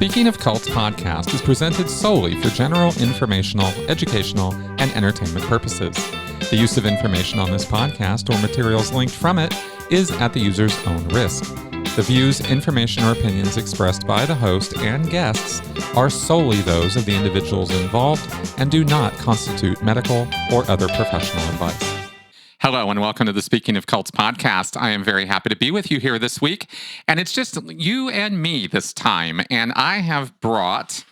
Speaking of Cults podcast is presented solely for general informational, educational, and entertainment purposes. The use of information on this podcast or materials linked from it is at the user's own risk. The views, information, or opinions expressed by the host and guests are solely those of the individuals involved and do not constitute medical or other professional advice. Hello and welcome to the Speaking of Cults podcast. I am very happy to be with you here this week, and it's just you and me this time, and I have brought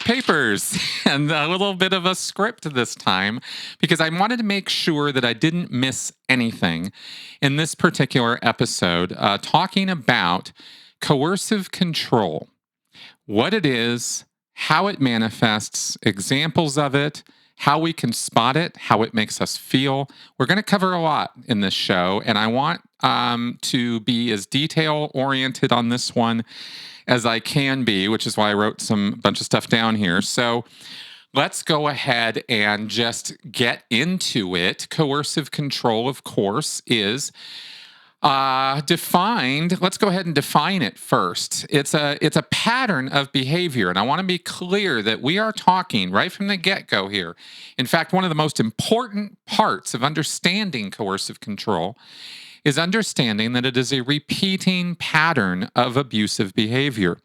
papers and a little bit of a script this time because I wanted to make sure that I didn't miss anything in this particular episode talking about coercive control, what it is, how it manifests, examples of it, how we can spot it, how it makes us feel. We're going to cover a lot in this show, and I want to be as detail-oriented on this one as I can be, which is why I wrote a bunch of stuff down here. So let's go ahead and just get into it. Coercive control, of course, is defined. Let's go ahead and define it first. It's a pattern of behavior, and I want to be clear that we are talking right from the get-go here. In fact, one of the most important parts of understanding coercive control is understanding that it is a repeating pattern of abusive behavior.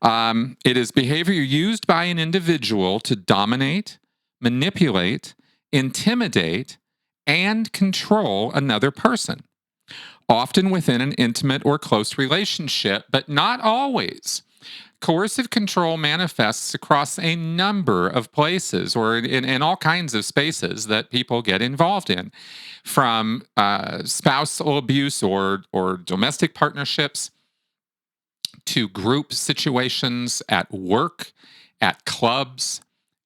It is behavior used by an individual to dominate, manipulate, intimidate, and control another person, often within an intimate or close relationship, but not always. Coercive control manifests across a number of places or in all kinds of spaces that people get involved in, from spousal abuse or domestic partnerships to group situations at work, at clubs,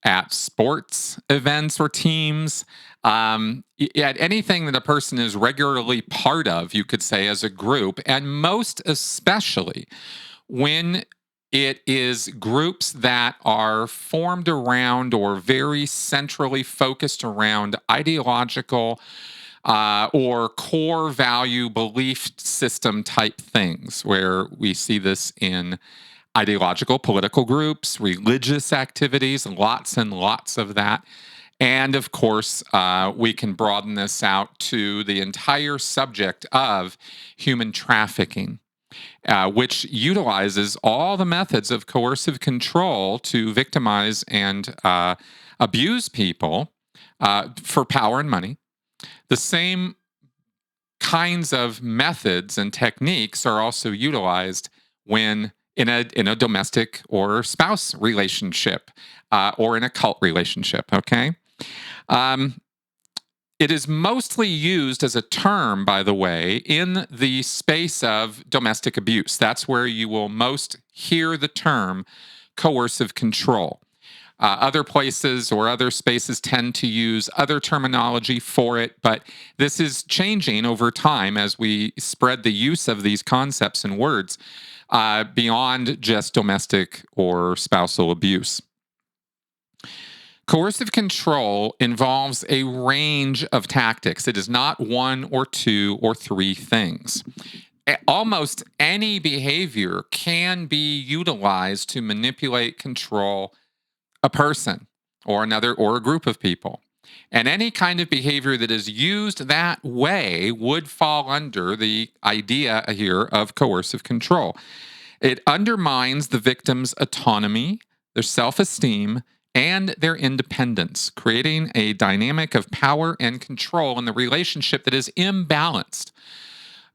at sports events or teams, at anything that a person is regularly part of, you could say, as a group, and most especially when it is groups that are formed around or very centrally focused around ideological or core value belief system type things, where we see this in ideological political groups, religious activities, lots and lots of that. And of course, we can broaden this out to the entire subject of human trafficking, which utilizes all the methods of coercive control to victimize and abuse people for power and money. The same kinds of methods and techniques are also utilized when in a domestic or spouse relationship or in a cult relationship, okay? It is mostly used as a term, by the way, in the space of domestic abuse. That's where you will most hear the term coercive control. Other places or other spaces tend to use other terminology for it, but this is changing over time as we spread the use of these concepts and words beyond just domestic or spousal abuse. Coercive control involves a range of tactics. It is not one or two or three things. Almost any behavior can be utilized to manipulate, control a person or another or a group of people. And any kind of behavior that is used that way would fall under the idea here of coercive control. It undermines the victim's autonomy, their self-esteem, and their independence, creating a dynamic of power and control in the relationship that is imbalanced.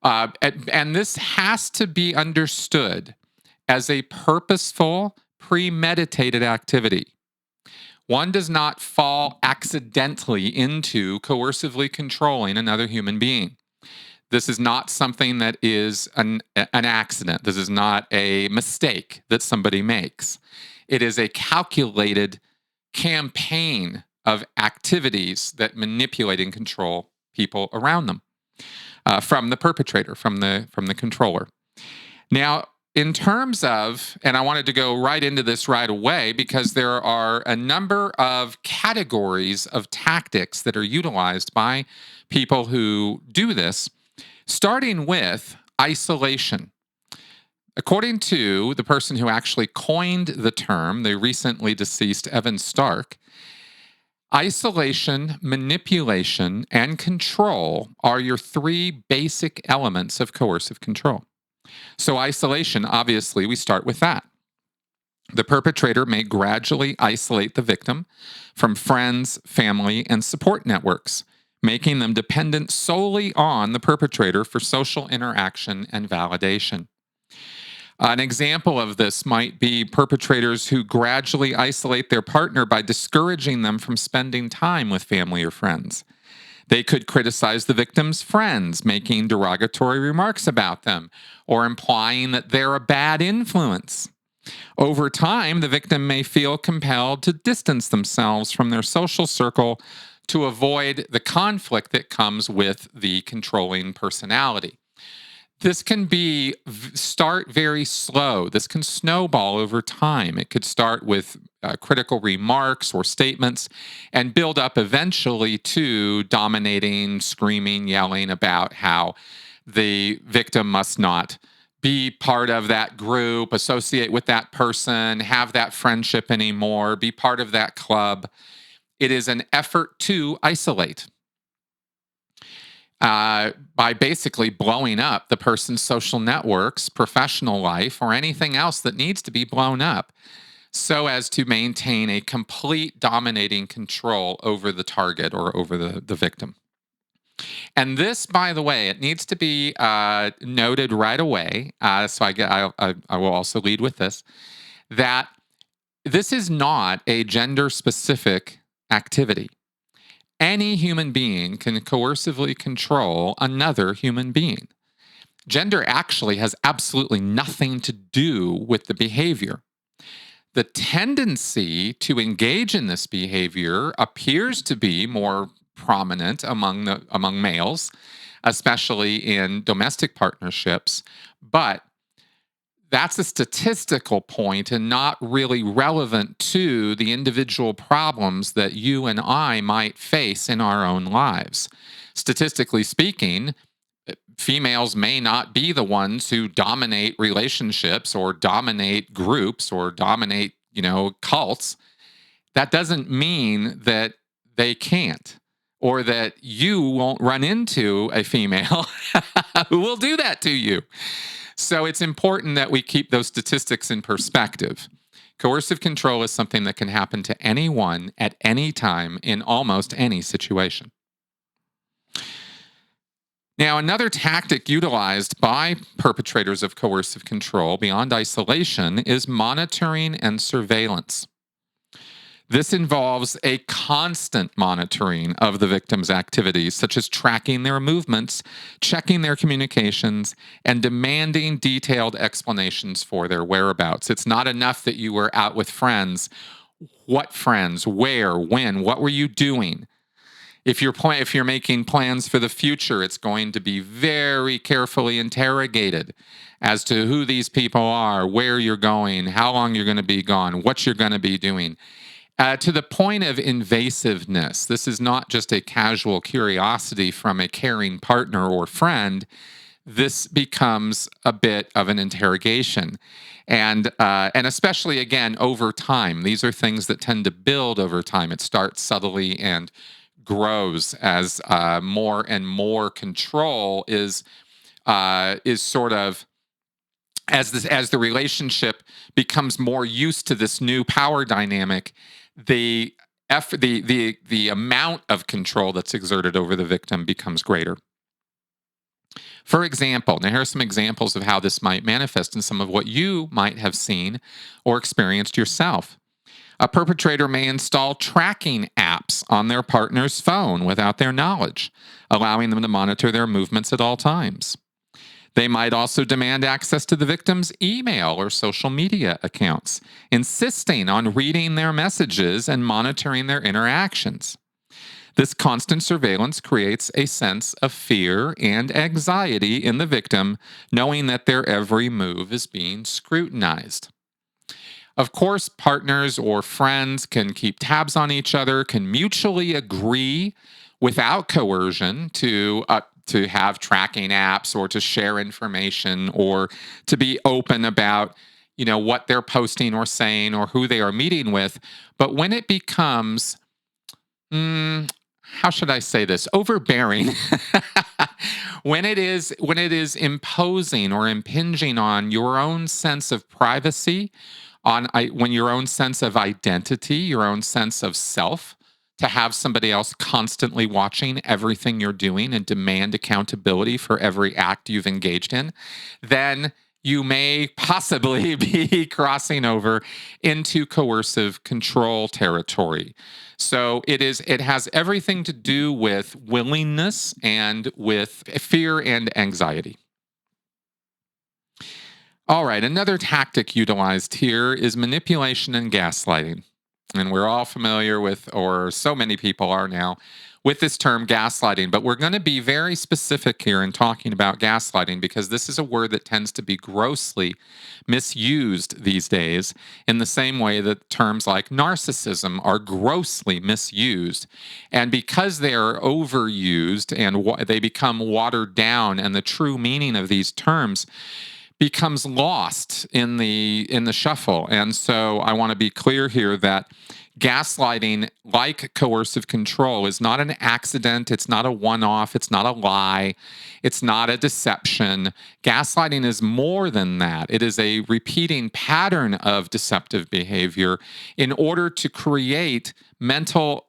And this has to be understood as a purposeful, premeditated activity. One does not fall accidentally into coercively controlling another human being. This is not something that is an accident. This is not a mistake that somebody makes. It is a calculated campaign of activities that manipulate and control people around them from the perpetrator, from the controller. Now, in terms of, and I wanted to go right into this right away because there are a number of categories of tactics that are utilized by people who do this, starting with isolation. According to the person who actually coined the term, the recently deceased Evan Stark, isolation, manipulation, and control are your three basic elements of coercive control. So, isolation, obviously, we start with that. The perpetrator may gradually isolate the victim from friends, family, and support networks, making them dependent solely on the perpetrator for social interaction and validation. An example of this might be perpetrators who gradually isolate their partner by discouraging them from spending time with family or friends. They could criticize the victim's friends, making derogatory remarks about them, or implying that they're a bad influence. Over time, the victim may feel compelled to distance themselves from their social circle to avoid the conflict that comes with the controlling personality. This can start very slow. This can snowball over time. It could start with critical remarks or statements and build up eventually to dominating, screaming, yelling about how the victim must not be part of that group, associate with that person, have that friendship anymore, be part of that club. It is an effort to isolate by basically blowing up the person's social networks, professional life, or anything else that needs to be blown up so as to maintain a complete dominating control over the target or over the victim. And this, by the way, it needs to be noted right away. I will also lead with this, that this is not a gender specific activity. Any human being can coercively control another human being. Gender actually has absolutely nothing to do with the behavior. The tendency to engage in this behavior appears to be more prominent among males, especially in domestic partnerships, but that's a statistical point and not really relevant to the individual problems that you and I might face in our own lives. Statistically speaking, females may not be the ones who dominate relationships or dominate groups or dominate, cults. That doesn't mean that they can't or that you won't run into a female who will do that to you. So it's important that we keep those statistics in perspective. Coercive control is something that can happen to anyone at any time in almost any situation. Now, another tactic utilized by perpetrators of coercive control beyond isolation is monitoring and surveillance. This involves a constant monitoring of the victim's activities, such as tracking their movements, checking their communications, and demanding detailed explanations for their whereabouts. It's not enough that you were out with friends. What friends? Where? When? What were you doing? If you're making plans for the future, it's going to be very carefully interrogated as to who these people are, where you're going, how long you're going to be gone, what you're going to be doing. To the point of invasiveness, this is not just a casual curiosity from a caring partner or friend. This becomes a bit of an interrogation. And especially, again, over time. These are things that tend to build over time. It starts subtly and grows as more and more control is sort of as the relationship becomes more used to this new power dynamic, the amount of control that's exerted over the victim becomes greater. For example, now here are some examples of how this might manifest in some of what you might have seen or experienced yourself. A perpetrator may install tracking apps on their partner's phone without their knowledge, allowing them to monitor their movements at all times. They might also demand access to the victim's email or social media accounts, insisting on reading their messages and monitoring their interactions. This constant surveillance creates a sense of fear and anxiety in the victim, knowing that their every move is being scrutinized. Of course, partners or friends can keep tabs on each other, can mutually agree without coercion to to have tracking apps or to share information or to be open about what they're posting or saying or who they are meeting with. But when it becomes how should I say this? Overbearing. When it is imposing or impinging on your own sense of privacy, when your own sense of identity, your own sense of self, to have somebody else constantly watching everything you're doing and demand accountability for every act you've engaged in, then you may possibly be crossing over into coercive control territory. So it has everything to do with willingness and with fear and anxiety. All right, another tactic utilized here is manipulation and gaslighting. And we're all familiar with, or so many people are now, with this term gaslighting. But we're going to be very specific here in talking about gaslighting because this is a word that tends to be grossly misused these days, in the same way that terms like narcissism are grossly misused. And because they are overused and they become watered down, and the true meaning of these terms becomes lost in the shuffle. And so I want to be clear here that gaslighting, like coercive control, is not an accident. It's not a one-off. It's not a lie. It's not a deception. Gaslighting is more than that. It is a repeating pattern of deceptive behavior in order to create mental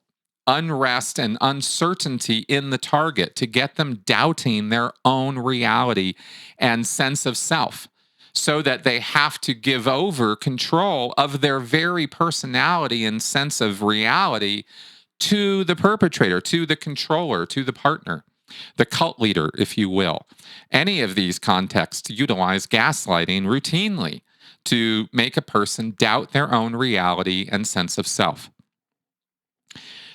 unrest and uncertainty in the target, to get them doubting their own reality and sense of self, so that they have to give over control of their very personality and sense of reality to the perpetrator, to the controller, to the partner, the cult leader, if you will. Any of these contexts utilize gaslighting routinely to make a person doubt their own reality and sense of self.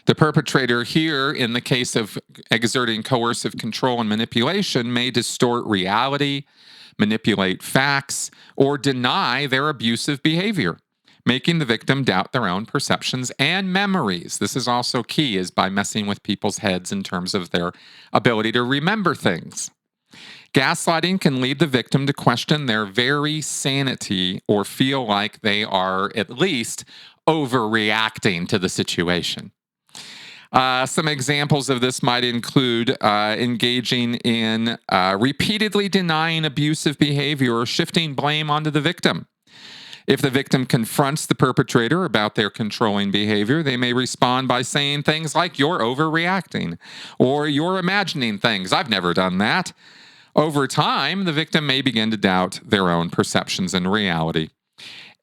The perpetrator here, in the case of exerting coercive control and manipulation, may distort reality, manipulate facts, or deny their abusive behavior, making the victim doubt their own perceptions and memories. This is also key, is by messing with people's heads in terms of their ability to remember things. Gaslighting can lead the victim to question their very sanity or feel like they are at least overreacting to the situation. Some examples of this might include engaging in repeatedly denying abusive behavior or shifting blame onto the victim. If the victim confronts the perpetrator about their controlling behavior, they may respond by saying things like, "You're overreacting," or "You're imagining things. I've never done that." Over time, the victim may begin to doubt their own perceptions and reality.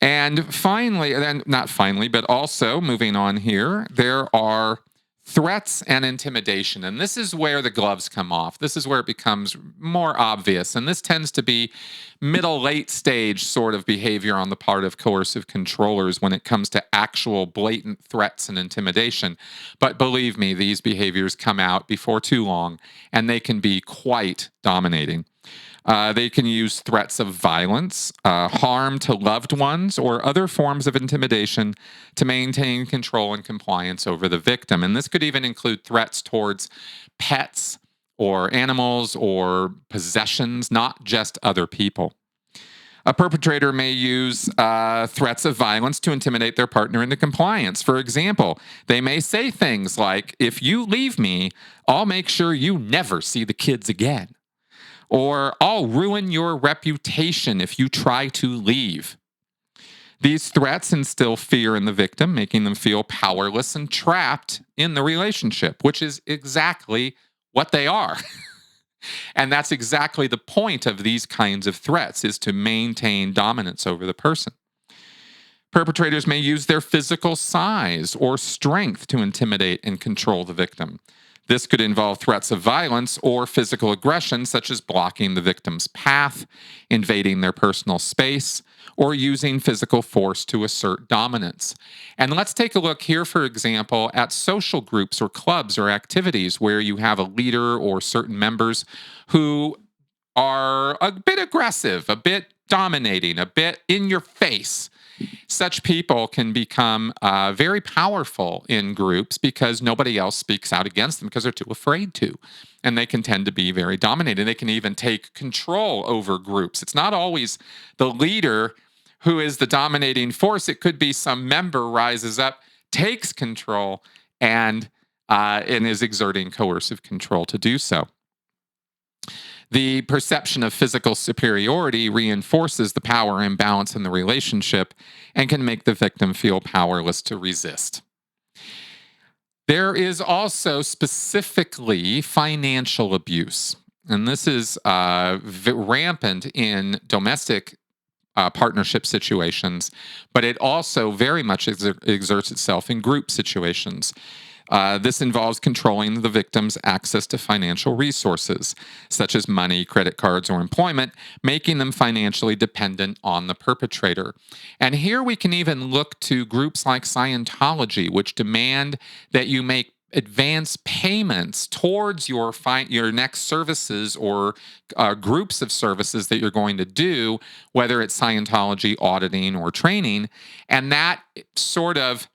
And finally, and not finally, but also moving on here, there are threats and intimidation. And this is where the gloves come off. This is where it becomes more obvious. And this tends to be middle, late stage sort of behavior on the part of coercive controllers when it comes to actual blatant threats and intimidation. But believe me, these behaviors come out before too long, and they can be quite dominating. They can use threats of violence, harm to loved ones, or other forms of intimidation to maintain control and compliance over the victim. And this could even include threats towards pets or animals or possessions, not just other people. A perpetrator may use threats of violence to intimidate their partner into compliance. For example, they may say things like, "If you leave me, I'll make sure you never see the kids again." Or, "I'll ruin your reputation if you try to leave." These threats instill fear in the victim, making them feel powerless and trapped in the relationship, which is exactly what they are. And that's exactly the point of these kinds of threats, is to maintain dominance over the person. Perpetrators may use their physical size or strength to intimidate and control the victim. This could involve threats of violence or physical aggression, such as blocking the victim's path, invading their personal space, or using physical force to assert dominance. And let's take a look here, for example, at social groups or clubs or activities where you have a leader or certain members who are a bit aggressive, a bit dominating, a bit in your face. Such people can become very powerful in groups because nobody else speaks out against them because they're too afraid to. And they can tend to be very dominating. They can even take control over groups. It's not always the leader who is the dominating force. It could be some member rises up, takes control, and is exerting coercive control to do so. The perception of physical superiority reinforces the power imbalance in the relationship and can make the victim feel powerless to resist. There is also specifically financial abuse, and this is rampant in domestic partnership situations, but it also very much exerts itself in group situations. This involves controlling the victim's access to financial resources, such as money, credit cards, or employment, making them financially dependent on the perpetrator. And here we can even look to groups like Scientology, which demand that you make advance payments towards your next services or groups of services that you're going to do, whether it's Scientology auditing or training. And that sort of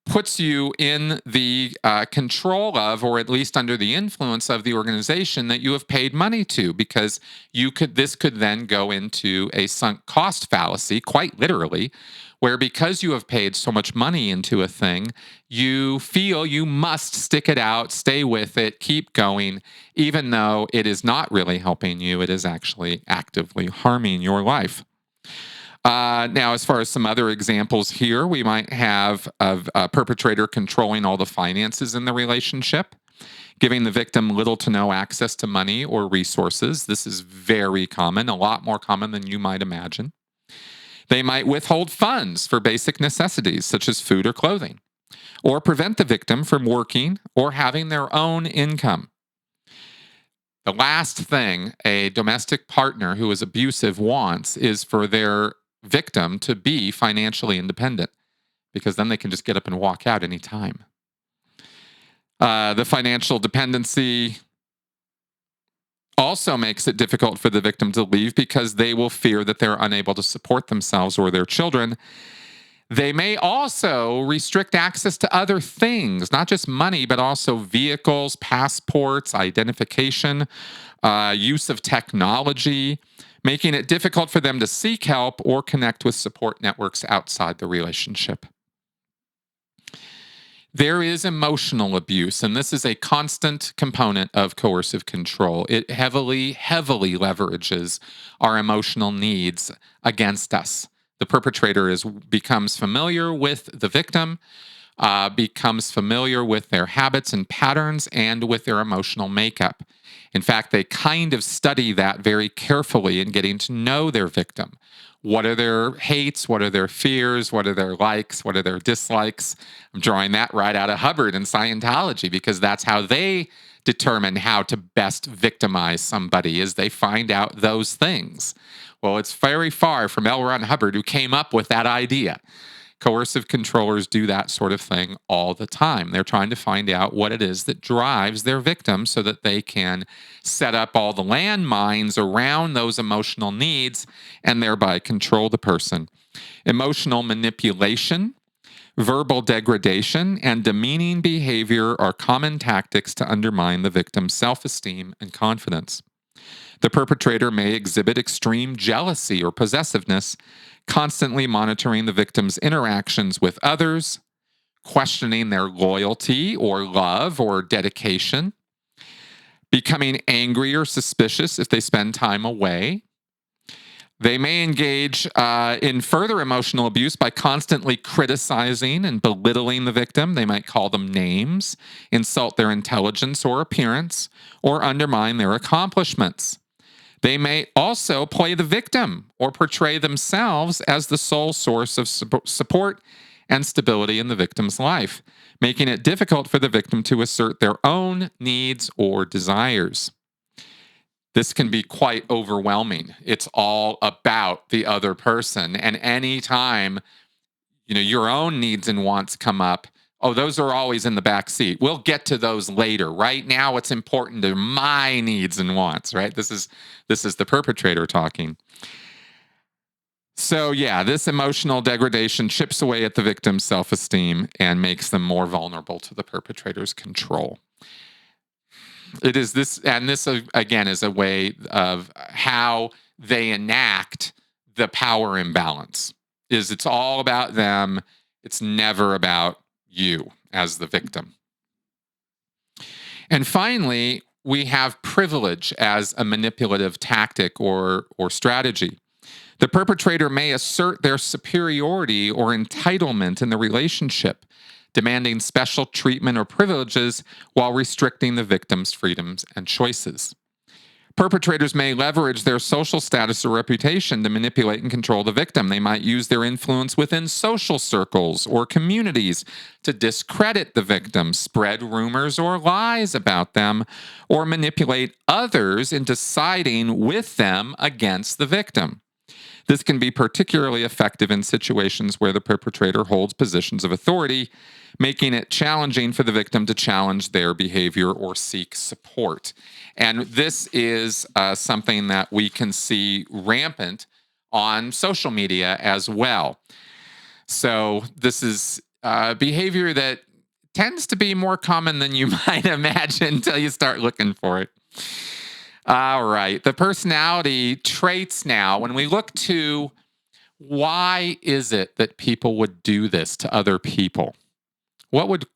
puts you in the control of, or at least under the influence of, the organization that you have paid money to, because this could then go into a sunk cost fallacy, quite literally, where because you have paid so much money into a thing, you feel you must stick it out, stay with it, keep going, even though it is not really helping you. It is actually actively harming your life. Now, as far as some other examples here, we might have a perpetrator controlling all the finances in the relationship, giving the victim little to no access to money or resources. This is very common, a lot more common than you might imagine. They might withhold funds for basic necessities, such as food or clothing, or prevent the victim from working or having their own income. The last thing a domestic partner who is abusive wants is for their victim to be financially independent, because then they can just get up and walk out anytime. The financial dependency also makes it difficult for the victim to leave because they will fear that they're unable to support themselves or their children. They may also restrict access to other things, not just money, but also vehicles, passports, identification, use of technology, making it difficult for them to seek help or connect with support networks outside the relationship. There is emotional abuse, and this is a constant component of coercive control. It heavily leverages our emotional needs against us. The perpetrator becomes familiar with the victim, becomes familiar with their habits and patterns, and with their emotional makeup. In fact, they kind of study that very carefully in getting to know their victim. What are their hates? What are their fears? What are their likes? What are their dislikes? I'm drawing that right out of Hubbard and Scientology, because that's how they determine how to best victimize somebody, is they find out those things. Well, it's very far from L. Ron Hubbard, who came up with that idea. Coercive controllers do that sort of thing all the time. They're trying to find out what it is that drives their victim so that they can set up all the landmines around those emotional needs and thereby control the person. Emotional manipulation, verbal degradation, and demeaning behavior are common tactics to undermine the victim's self-esteem and confidence. The perpetrator may exhibit extreme jealousy or possessiveness, constantly monitoring the victim's interactions with others, questioning their loyalty or love or dedication, becoming angry or suspicious if they spend time away. They may engage in further emotional abuse by constantly criticizing and belittling the victim. They might call them names, insult their intelligence or appearance, or undermine their accomplishments. They may also play the victim or portray themselves as the sole source of support and stability in the victim's life, making it difficult for the victim to assert their own needs or desires. This can be quite overwhelming. It's all about the other person. And anytime, your own needs and wants come up, oh, those are always in the back seat. We'll get to those later. Right now, what's important are my needs and wants, right? This is the perpetrator talking. So, yeah, this emotional degradation chips away at the victim's self esteem and makes them more vulnerable to the perpetrator's control. It is this, and this again is a way of how they enact the power imbalance. Is it's all about them. It's never about you as the victim. And finally, we have privilege as a manipulative tactic or strategy. The perpetrator may assert their superiority or entitlement in the relationship, demanding special treatment or privileges while restricting the victim's freedoms and choices. Perpetrators may leverage their social status or reputation to manipulate and control the victim. They might use their influence within social circles or communities to discredit the victim, spread rumors or lies about them, or manipulate others into siding with them against the victim. This can be particularly effective in situations where the perpetrator holds positions of authority, making it challenging for the victim to challenge their behavior or seek support. And this is something that we can see rampant on social media as well. So, this is behavior that tends to be more common than you might imagine until you start looking for it. All right. The personality traits now, when we look to why is it that people would do this to other people? What would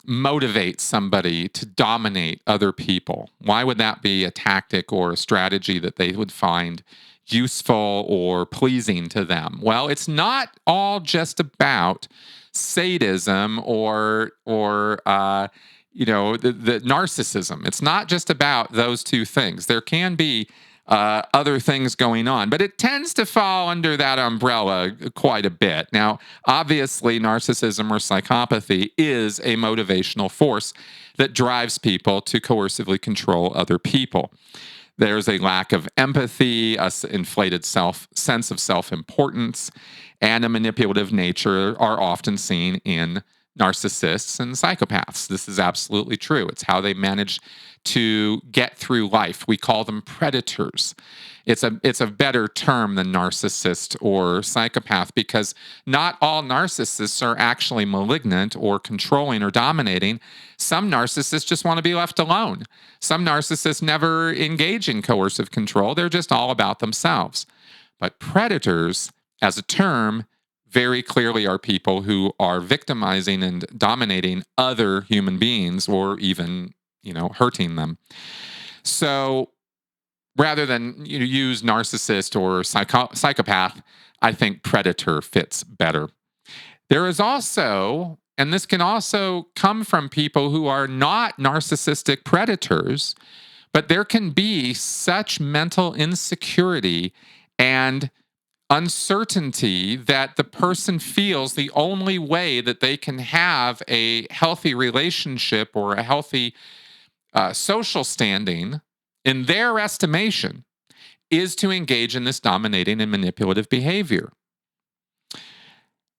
motivate somebody to dominate other people? Why would that be a tactic or a strategy that they would find useful or pleasing to them? Well, it's not all just about sadism or the narcissism. It's not just about those two things. There can be other things going on, but it tends to fall under that umbrella quite a bit. Now, obviously, narcissism or psychopathy is a motivational force that drives people to coercively control other people. There's a lack of empathy, a inflated sense of self-importance, and a manipulative nature are often seen in narcissists and psychopaths. This is absolutely true. It's how they manage to get through life. We call them predators. It's a better term than narcissist or psychopath because not all narcissists are actually malignant or controlling or dominating. Some narcissists just want to be left alone. Some narcissists never engage in coercive control. They're just all about themselves. But predators, as a term, very clearly are people who are victimizing and dominating other human beings or even, hurting them. So rather than use narcissist or psychopath, I think predator fits better. There is also, and this can also come from people who are not narcissistic predators, but there can be such mental insecurity and uncertainty that the person feels the only way that they can have a healthy relationship or a healthy social standing in their estimation is to engage in this dominating and manipulative behavior.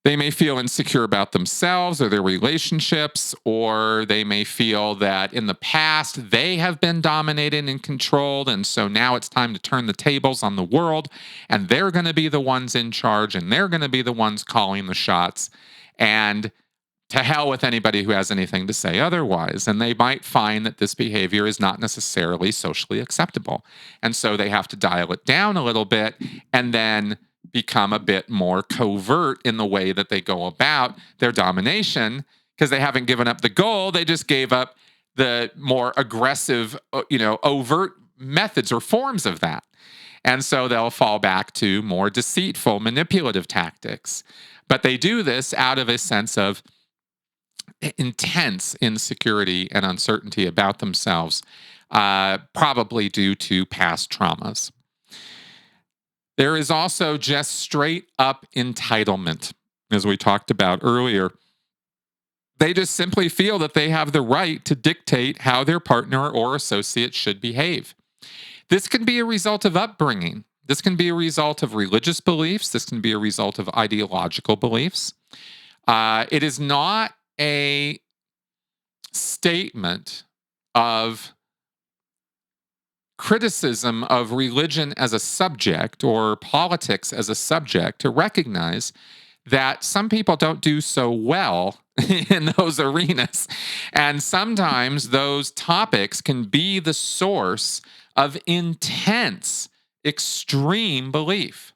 They may feel insecure about themselves or their relationships, or they may feel that in the past they have been dominated and controlled, and so now it's time to turn the tables on the world, and they're going to be the ones in charge, and they're going to be the ones calling the shots. And to hell with anybody who has anything to say otherwise. And they might find that this behavior is not necessarily socially acceptable. And so they have to dial it down a little bit and then become a bit more covert in the way that they go about their domination because they haven't given up the goal. They just gave up the more aggressive, overt methods or forms of that. And so they'll fall back to more deceitful, manipulative tactics. But they do this out of a sense of intense insecurity and uncertainty about themselves, probably due to past traumas. There is also just straight up entitlement, as we talked about earlier. They just simply feel that they have the right to dictate how their partner or associate should behave. This can be a result of upbringing. This can be a result of religious beliefs. This can be a result of ideological beliefs. It is not a statement of criticism of religion as a subject or politics as a subject to recognize that some people don't do so well in those arenas. And sometimes those topics can be the source of intense, extreme belief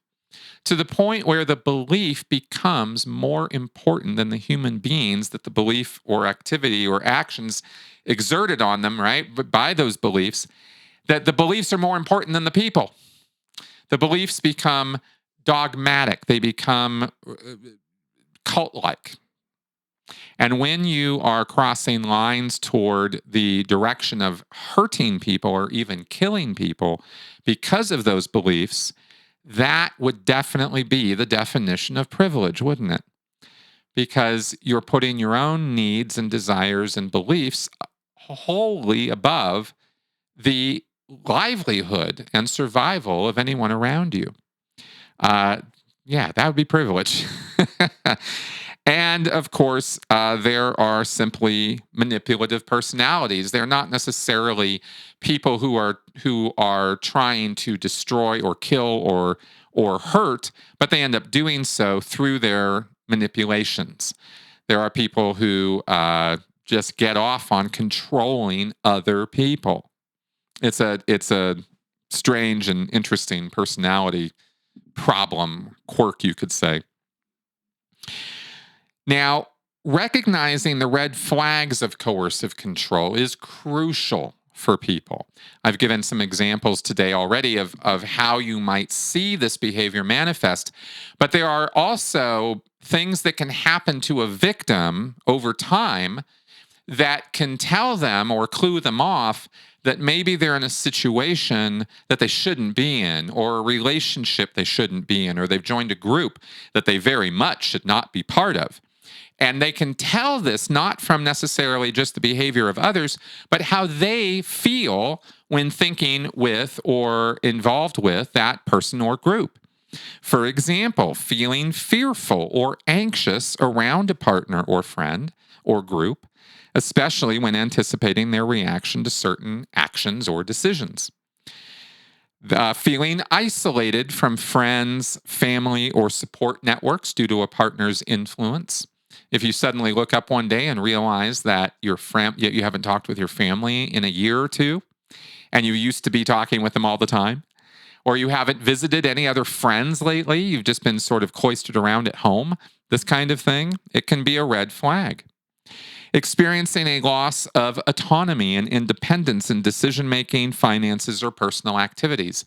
to the point where the belief becomes more important than the human beings that the belief or activity or actions exerted on them, right? But by those beliefs, that the beliefs are more important than the people. The beliefs become dogmatic, they become cult like. And when you are crossing lines toward the direction of hurting people or even killing people because of those beliefs, that would definitely be the definition of privilege, wouldn't it? Because you're putting your own needs and desires and beliefs wholly above the livelihood and survival of anyone around you. Uh, yeah, that would be privilege. And of course, there are simply manipulative personalities. They're not necessarily people who are trying to destroy or kill or hurt, but they end up doing so through their manipulations. There are people who just get off on controlling other people. It's a strange and interesting personality problem, quirk, you could say. Now, recognizing the red flags of coercive control is crucial for people. I've given some examples today already of how you might see this behavior manifest, but there are also things that can happen to a victim over time that can tell them or clue them off that maybe they're in a situation that they shouldn't be in, or a relationship they shouldn't be in, or they've joined a group that they very much should not be part of. And they can tell this not from necessarily just the behavior of others, but how they feel when thinking with or involved with that person or group. For example, feeling fearful or anxious around a partner or friend or group, especially when anticipating their reaction to certain actions or decisions. Feeling isolated from friends, family, or support networks due to a partner's influence. If you suddenly look up one day and realize that you haven't talked with your family in a year or two, and you used to be talking with them all the time, or you haven't visited any other friends lately, you've just been sort of cloistered around at home, this kind of thing, it can be a red flag. Experiencing a loss of autonomy and independence in decision making, finances, or personal activities.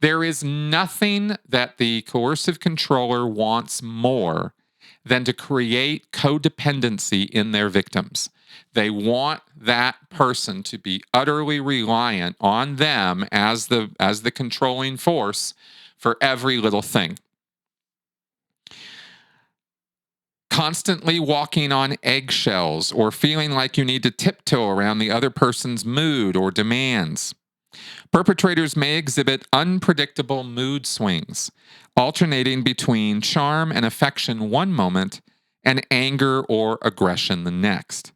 There is nothing that the coercive controller wants more than to create codependency in their victims. They want that person to be utterly reliant on them as the controlling force for every little thing. Constantly walking on eggshells or feeling like you need to tiptoe around the other person's mood or demands. Perpetrators may exhibit unpredictable mood swings, alternating between charm and affection one moment and anger or aggression the next.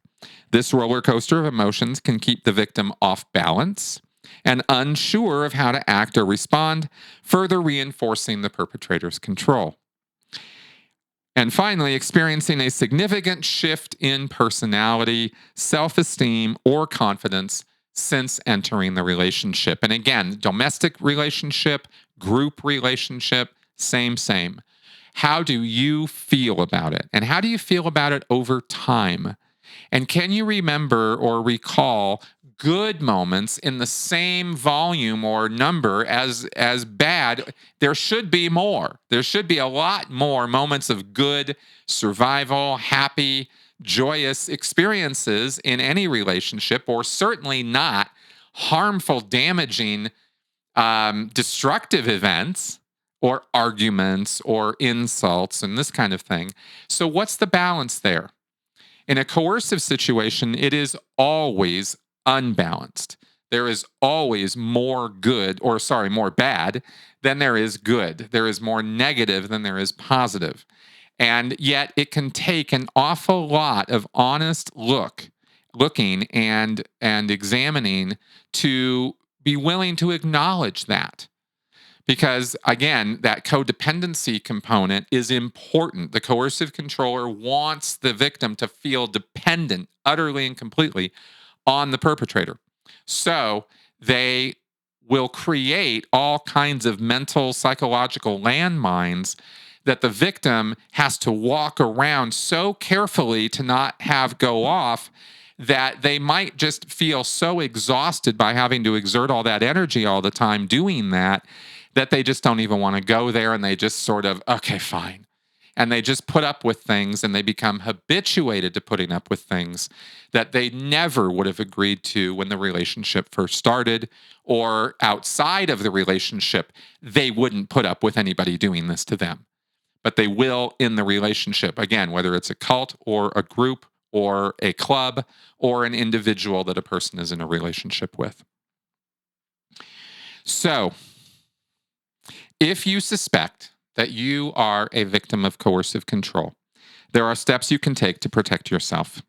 This roller coaster of emotions can keep the victim off balance and unsure of how to act or respond, further reinforcing the perpetrator's control. And finally, experiencing a significant shift in personality, self-esteem, or confidence since entering the relationship. And again, domestic relationship, group relationship, same. How do you feel about it? And how do you feel about it over time? And can you remember or recall good moments in the same volume or number as bad? There should be more. There should be a lot more moments of good, survival, happy, joyous experiences in any relationship, or certainly not harmful, damaging, destructive events or arguments or insults and this kind of thing. So what's the balance there? In a coercive situation, it is always unbalanced. There is always more bad than there is good. There is more negative than there is positive. And yet it can take an awful lot of honest looking and examining to be willing to acknowledge that. Because again, that codependency component is important. The coercive controller wants the victim to feel dependent utterly and completely on the perpetrator. So they will create all kinds of mental, psychological landmines that the victim has to walk around so carefully to not have go off, that they might just feel so exhausted by having to exert all that energy all the time doing that, that they just don't even want to go there, and they just sort of, okay, fine. And they just put up with things, and they become habituated to putting up with things that they never would have agreed to when the relationship first started, or outside of the relationship, they wouldn't put up with anybody doing this to them. But they will in the relationship, again, whether it's a cult or a group or a club or an individual that a person is in a relationship with. So, if you suspect that you are a victim of coercive control, there are steps you can take to protect yourself.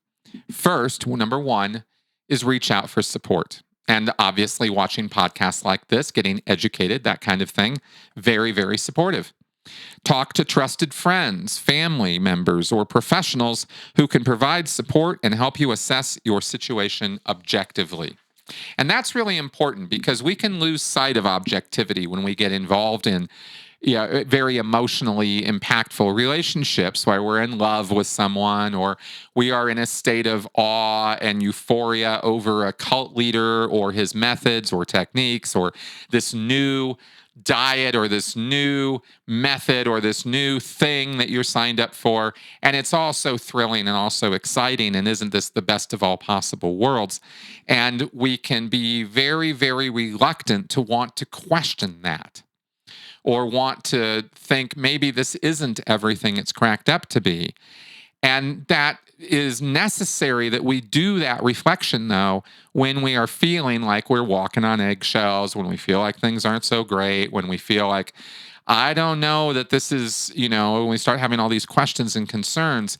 First, number one, is reach out for support. And obviously, watching podcasts like this, getting educated, that kind of thing, very, very supportive. Talk to trusted friends, family members, or professionals who can provide support and help you assess your situation objectively. And that's really important, because we can lose sight of objectivity when we get involved in very emotionally impactful relationships where we're in love with someone, or we are in a state of awe and euphoria over a cult leader or his methods or techniques, or this new diet or this new method or this new thing that you're signed up for. And it's all so thrilling and also exciting. And isn't this the best of all possible worlds? And we can be very, very reluctant to want to question that, or want to think maybe this isn't everything it's cracked up to be. And that is necessary that we do that reflection, though, when we are feeling like we're walking on eggshells, when we feel like things aren't so great, when we feel like, I don't know that this is, when we start having all these questions and concerns,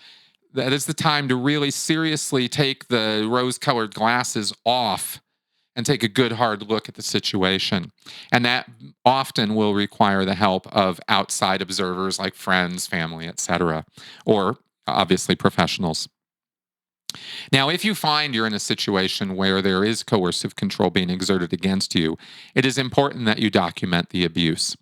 that is the time to really seriously take the rose-colored glasses off and take a good hard look at the situation. And that often will require the help of outside observers like friends, family, etc., or obviously professionals. Now, if you find you're in a situation where there is coercive control being exerted against you, it is important that you document the abuse.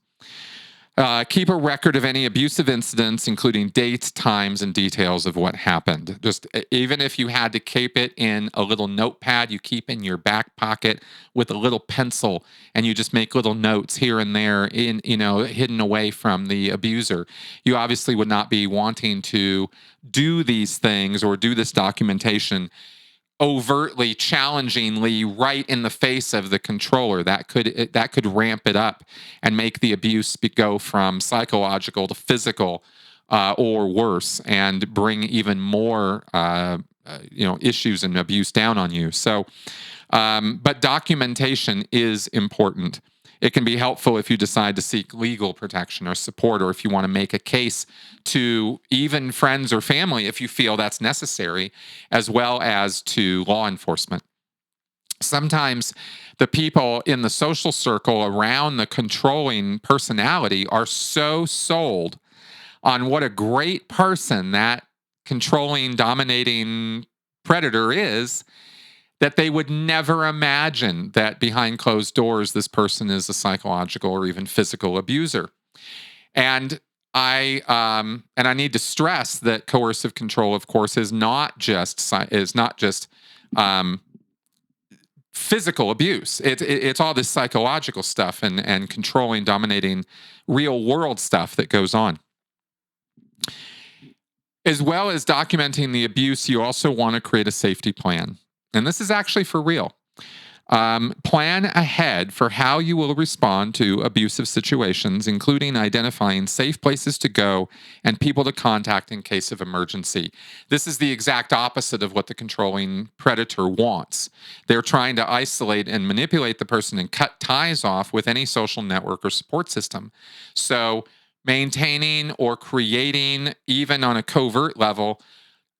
Keep a record of any abusive incidents, including dates, times, and details of what happened. Just even if you had to keep it in a little notepad you keep in your back pocket with a little pencil, and you just make little notes here and there in, hidden away from the abuser. You obviously would not be wanting to do these things or do this documentation overtly, challengingly, right in the face of the controller. That could ramp it up and make the abuse go from psychological to physical, or worse, and bring even more issues and abuse down on you. So, but documentation is important. It can be helpful if you decide to seek legal protection or support, or if you want to make a case to even friends or family if you feel that's necessary, as well as to law enforcement. Sometimes the people in the social circle around the controlling personality are so sold on what a great person that controlling, dominating predator is, that they would never imagine that behind closed doors this person is a psychological or even physical abuser. And I need to stress that coercive control, of course, is not just physical abuse. It's all this psychological stuff and controlling, dominating, real world stuff that goes on. As well as documenting the abuse, you also want to create a safety plan. And this is actually for real. Plan ahead for how you will respond to abusive situations, including identifying safe places to go and people to contact in case of emergency. This is the exact opposite of what the controlling predator wants. They're trying to isolate and manipulate the person and cut ties off with any social network or support system. So, maintaining or creating, even on a covert level,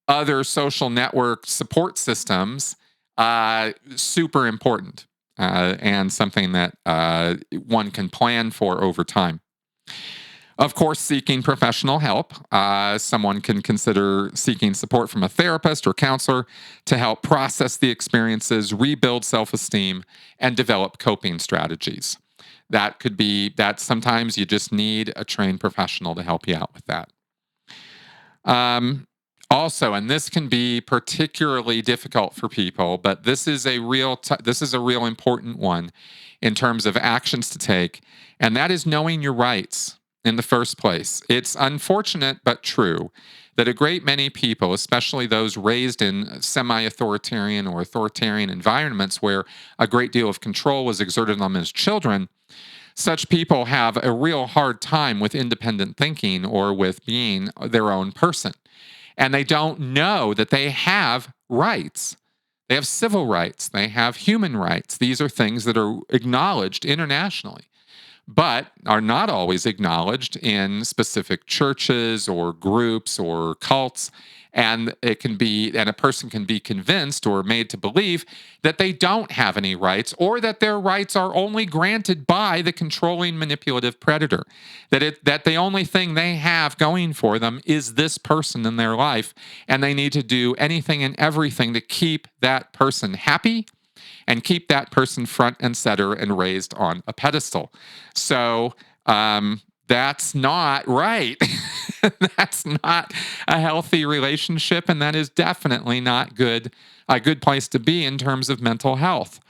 other social network support systems, super important. and something that one can plan for over time. Of course, seeking professional help. Someone can consider seeking support from a therapist or counselor to help process the experiences, rebuild self esteem, and develop coping strategies. That could be that sometimes you just need a trained professional to help you out with that. Also, and this can be particularly difficult for people, but this is a this is a real important one in terms of actions to take, and that is knowing your rights in the first place. It's unfortunate but true that a great many people, especially those raised in semi-authoritarian or authoritarian environments where a great deal of control was exerted on them as children, such people have a real hard time with independent thinking or with being their own person. And they don't know that they have rights. They have civil rights, they have human rights. These are things that are acknowledged internationally, but are not always acknowledged in specific churches or groups or cults. And a person can be convinced or made to believe that they don't have any rights, or that their rights are only granted by the controlling manipulative predator. That the only thing they have going for them is this person in their life, and they need to do anything and everything to keep that person happy and keep that person front and center and raised on a pedestal. So that's not right. That's not a healthy relationship, and that is definitely not a good place to be in terms of mental health.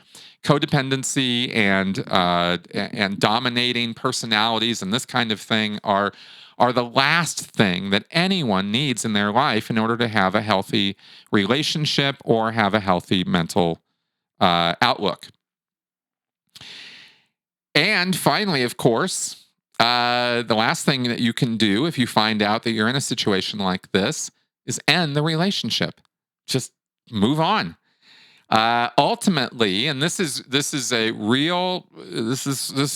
Codependency and dominating personalities and this kind of thing are the last thing that anyone needs in their life in order to have a healthy relationship or have a healthy mental outlook. And finally, of course, the last thing that you can do if you find out that you're in a situation like this is end the relationship. Just move on. Ultimately, and this is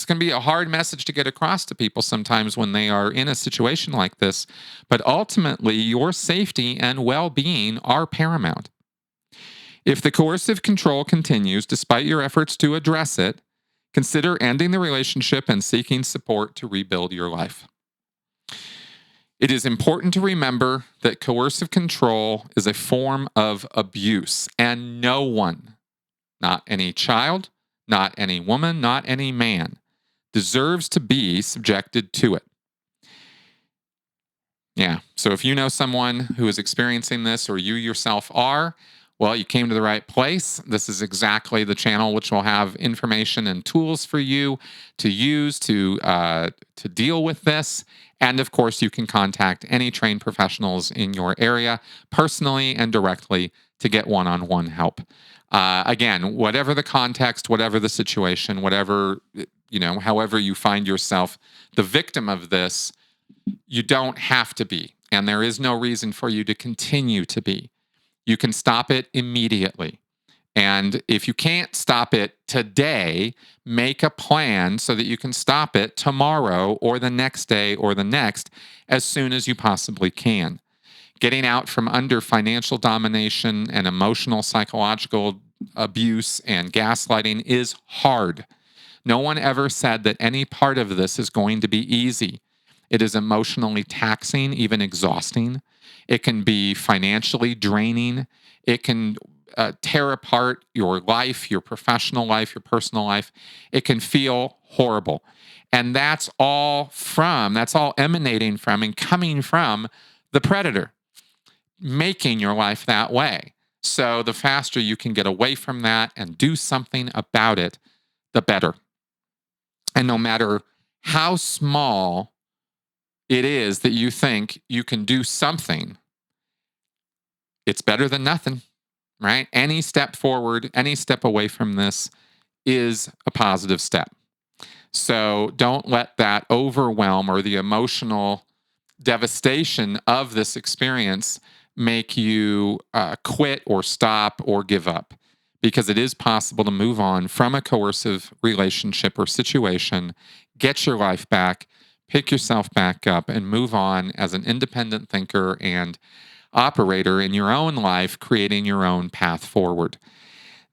can be a hard message to get across to people sometimes when they are in a situation like this, but ultimately your safety and well-being are paramount. If the coercive control continues despite your efforts to address it, consider ending the relationship and seeking support to rebuild your life. It is important to remember that coercive control is a form of abuse, and no one, not any child, not any woman, not any man, deserves to be subjected to it. Yeah, so if you know someone who is experiencing this, or you yourself are, well, you came to the right place. This is exactly the channel which will have information and tools for you to use to deal with this. And of course, you can contact any trained professionals in your area personally and directly to get one-on-one help. Again, whatever the context, whatever the situation, whatever, however you find yourself the victim of this, you don't have to be. And there is no reason for you to continue to be. You can stop it immediately. And if you can't stop it today, make a plan so that you can stop it tomorrow or the next day or the next as soon as you possibly can. Getting out from under financial domination and emotional, psychological abuse and gaslighting is hard. No one ever said that any part of this is going to be easy. It is emotionally taxing, even exhausting. It can be financially draining. It can tear apart your life, your professional life, your personal life. It can feel horrible. And that's all emanating from and coming from the predator, making your life that way. So the faster you can get away from that and do something about it, the better. And no matter how small it is that you think you can do something, it's better than nothing, right? Any step forward, any step away from this is a positive step. So don't let that overwhelm or the emotional devastation of this experience make you quit or stop or give up, because it is possible to move on from a coercive relationship or situation, get your life back, pick yourself back up, and move on as an independent thinker and operator in your own life, creating your own path forward.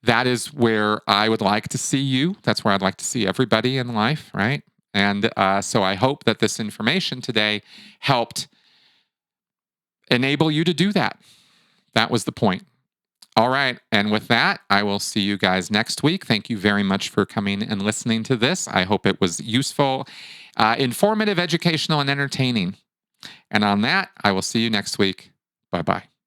That is where I would like to see you. That's where I'd like to see everybody in life, right? And so I hope that this information today helped enable you to do that. That was the point. All right. And with that, I will see you guys next week. Thank you very much for coming and listening to this. I hope it was useful, informative, educational, and entertaining. And on that, I will see you next week. Bye bye.